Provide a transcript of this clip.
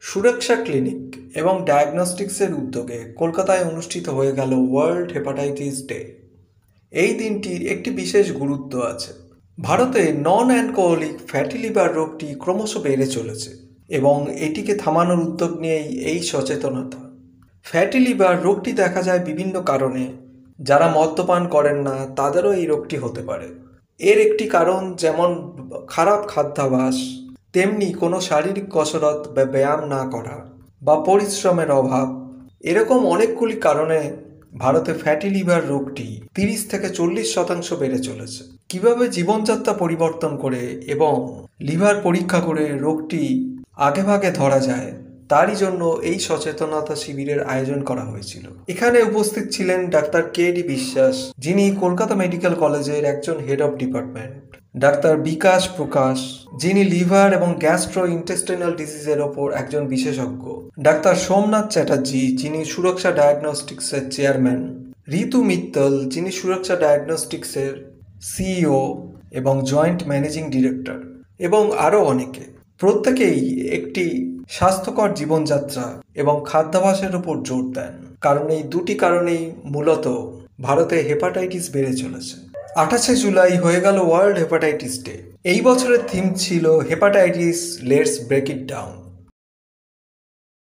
সুরক্ষা ক্লিনিক এবং ডায়াগনস্টিক্সের উদ্যোগে কলকাতায় অনুষ্ঠিত হয়ে গেল ওয়ার্ল্ড হেপাটাইটিস ডে। এই দিনটির একটি বিশেষ গুরুত্ব আছে। ভারতে নন অ্যালকোহলিক ফ্যাটি লিভার রোগটি ক্রমশ বেড়ে চলেছে এবং এটিকে থামানোর উদ্যোগ নিয়েই এই সচেতনতা। ফ্যাটি লিভার রোগটি দেখা যায় বিভিন্ন কারণে। যারা মদ্যপান করেন না তাদেরও এই রোগটি হতে পারে। এর একটি কারণ যেমন খারাপ খাদ্যাভ্যাস, তেমনি কোনো শারীরিক কসরত বা ব্যায়াম না করা বা পরিশ্রমের অভাব, এরকম অনেকগুলি কারণে ভারতে ফ্যাটি লিভার রোগটি 30 থেকে 40% বেড়ে চলেছে। কিভাবে জীবনযাত্রা পরিবর্তন করে এবং লিভার পরীক্ষা করে রোগটি আগেভাগে ধরা যায় তারই জন্য এই সচেতনতা শিবিরের আয়োজন করা হয়েছিল। এখানে উপস্থিত ছিলেন ডাক্তার কে.ডি. বিশ্বাস, যিনি কলকাতা মেডিকেল কলেজের একজন হেড অফ ডিপার্টমেন্ট, ডাক্তার বিকাশ প্রকাশ, যিনি লিভার এবং গ্যাস্ট্রো ইন্টেস্টাইনাল ডিজিজের ওপর একজন বিশেষজ্ঞ, ডাক্তার সোমনাথ চ্যাটার্জি, যিনি সুরক্ষা ডায়াগনস্টিক্সের চেয়ারম্যান, ঋতু মিত্তল, যিনি সুরক্ষা ডায়াগনস্টিক্সের সিইও এবং জয়েন্ট ম্যানেজিং ডিরেক্টর, এবং আরও অনেকে। প্রত্যেকেই একটি স্বাস্থ্যকর জীবনযাত্রা এবং খাদ্যাভ্যাসের উপর জোর দেন, কারণ এই দুটি কারণেই মূলত ভারতে হেপাটাইটিস বেড়ে চলেছে। 28শে জুলাই হয়ে গেল ওয়ার্ল্ড হেপাটাইটিস ডে। এই বছরের থিম ছিল hepatitis let's break it down.